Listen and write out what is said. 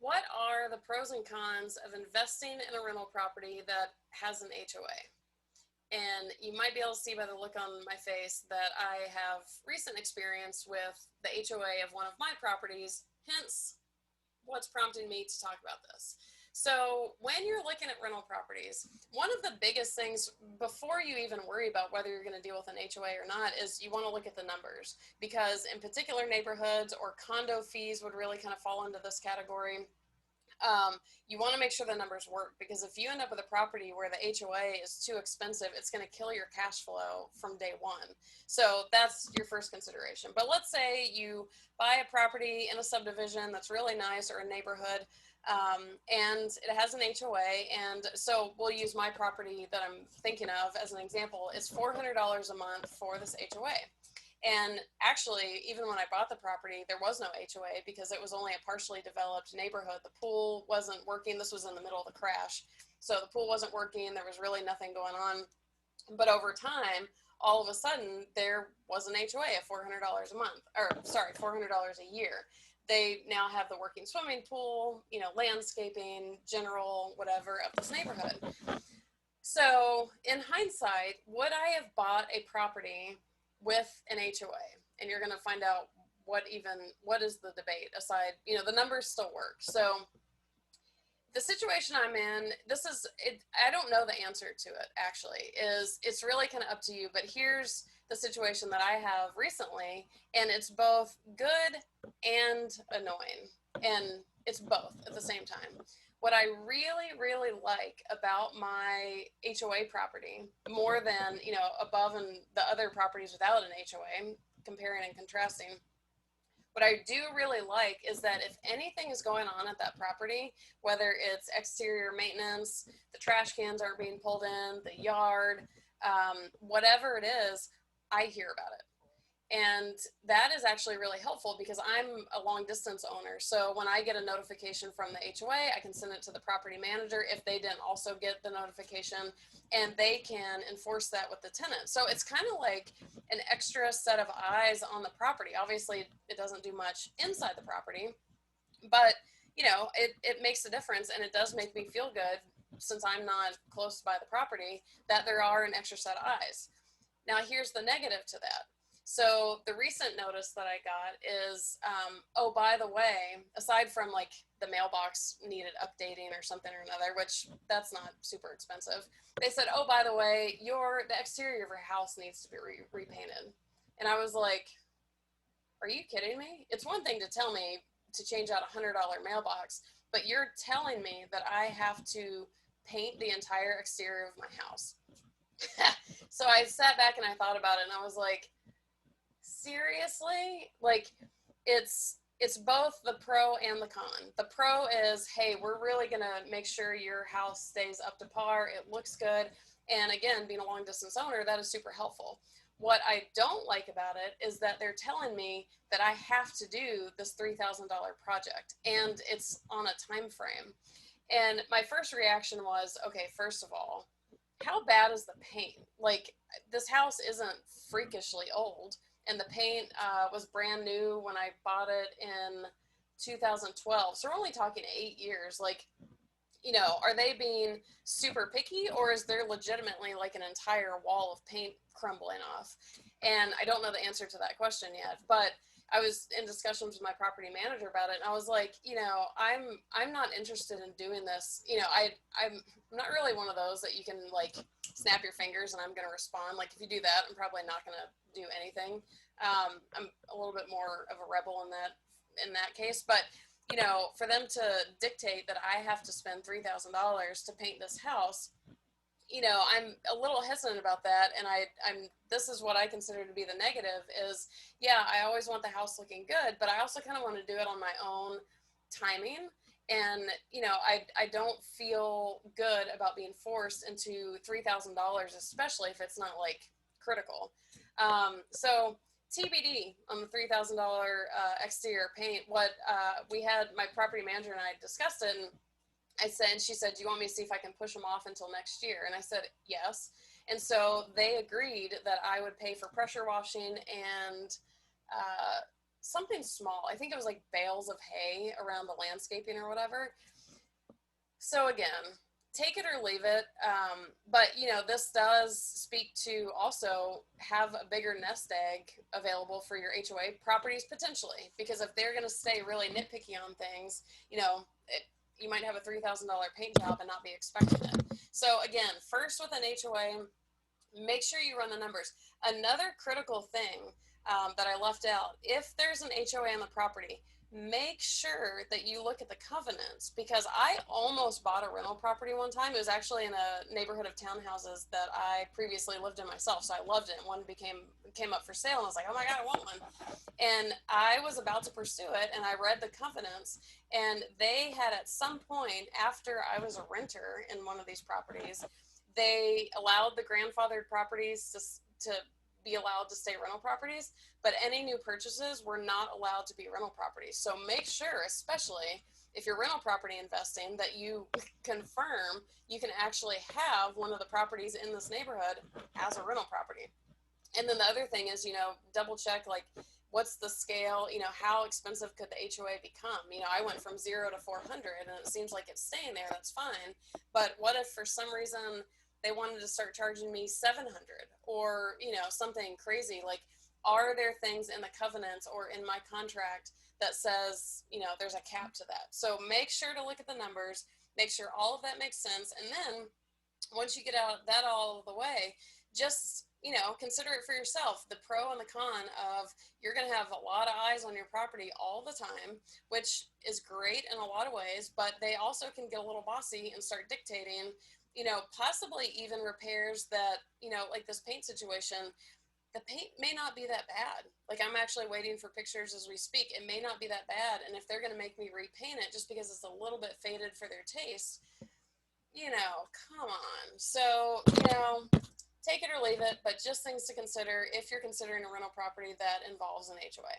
what are the pros and cons of investing in a rental property that has an HOA? And you might be able to see by the look on my face that I have recent experience with the HOA of one of my properties, hence what's prompting me to talk about this. So when you're looking at rental properties, one of the biggest things before you even worry about whether you're going to deal with an HOA or not is you want to look at the numbers, because in particular neighborhoods or condo fees would really kind of fall into this category. You want to make sure the numbers work, because if you end up with a property where the HOA is too expensive, it's going to kill your cash flow from day one. So that's your first consideration. But let's say you buy a property in a subdivision that's really nice, or a neighborhood, and it has an HOA. And so we'll use my property that I'm thinking of as an example. It's $400 a month for this HOA. And actually, even when I bought the property, there was no HOA because it was only a partially developed neighborhood. The pool wasn't working. This was in the middle of the crash. So the pool wasn't working. There was really nothing going on. But over time, all of a sudden, there was an HOA of $400 a month, or sorry, $400 a year. They now have the working swimming pool, landscaping, general, whatever of this neighborhood. So in hindsight, would I have bought a property with an HOA? And you're going to find out what is the debate aside, the numbers still work. So the situation I'm in, I don't know the answer to it actually. It's really kind of up to you, but here's the situation that I have recently, and it's both good and annoying, and it's both at the same time. What I really, really like about my HOA property, more than, above and the other properties without an HOA, comparing and contrasting, what I do really like is that if anything is going on at that property, whether it's exterior maintenance, the trash cans aren't being pulled in, the yard, whatever it is, I hear about it. And that is actually really helpful because I'm a long distance owner. So when I get a notification from the HOA, I can send it to the property manager if they didn't also get the notification, and they can enforce that with the tenant. So it's kind of like an extra set of eyes on the property. Obviously, it doesn't do much inside the property, but it makes a difference, and it does make me feel good, since I'm not close by the property, that there are an extra set of eyes. Now, here's the negative to that. So the recent notice that I got is, oh, by the way, aside from like the mailbox needed updating or something or another, which that's not super expensive, they said, oh, by the way, the exterior of your house needs to be repainted. And I was like, are you kidding me? It's one thing to tell me to change out $100 mailbox, but you're telling me that I have to paint the entire exterior of my house. So I sat back and I thought about it, and I was like, seriously? Like, it's both the pro and the con. The pro is, hey, we're really gonna make sure your house stays up to par, it looks good, and again, being a long distance owner, that is super helpful. What I don't like about it is that they're telling me that I have to do this $3,000 project, and it's on a time frame. And my first reaction was, okay, first of all, how bad is the paint? Like, this house isn't freakishly old, and the paint was brand new when I bought it in 2012. So we're only talking 8 years. Like, are they being super picky, or is there legitimately like an entire wall of paint crumbling off? And I don't know the answer to that question yet, but I was in discussions with my property manager about it, and I was like, I'm not interested in doing this. I'm not really one of those that you can like snap your fingers and I'm going to respond. Like, if you do that, I'm probably not going to do anything. I'm a little bit more of a rebel in that case, but for them to dictate that I have to spend $3,000 to paint this house, I'm a little hesitant about that. And this is what I consider to be the negative is, yeah, I always want the house looking good, but I also kind of want to do it on my own timing. And, I don't feel good about being forced into $3,000, especially if it's not like critical. So TBD on the $3,000 exterior paint. What we had, my property manager and I discussed it, and she said, do you want me to see if I can push them off until next year? And I said, yes. And so they agreed that I would pay for pressure washing and something small. I think it was like bales of hay around the landscaping or whatever. So again, take it or leave it. But this does speak to also have a bigger nest egg available for your HOA properties potentially, because if they're going to stay really nitpicky on things, you might have a $3,000 paint job and not be expecting it. So again, first with an HOA, make sure you run the numbers. Another critical thing that I left out, if there's an HOA on the property, make sure that you look at the covenants, because I almost bought a rental property one time. It was actually in a neighborhood of townhouses that I previously lived in myself, so I loved it. One came up for sale, and I was like, oh my God, I want one. And I was about to pursue it, and I read the covenants, and they had, at some point after I was a renter in one of these properties, they allowed the grandfathered properties to be allowed to stay rental properties, but any new purchases were not allowed to be rental properties. So make sure, especially if you're rental property investing, that you confirm you can actually have one of the properties in this neighborhood as a rental property. And then the other thing is, double check, like, what's the scale, how expensive could the HOA become? I went from 0 to 400 and it seems like it's staying there, that's fine. But what if for some reason they wanted to start charging me 700 or, something crazy? Like, are there things in the covenants or in my contract that says, there's a cap to that? So make sure to look at the numbers, make sure all of that makes sense. And then once you get out that all the way, just consider it for yourself, the pro and the con of, you're going to have a lot of eyes on your property all the time, which is great in a lot of ways, but they also can get a little bossy and start dictating, possibly even repairs that, like this paint situation. The paint may not be that bad. Like, I'm actually waiting for pictures as we speak. It may not be that bad. And if they're going to make me repaint it just because it's a little bit faded for their taste, come on. So, take it or leave it, but just things to consider if you're considering a rental property that involves an HOA.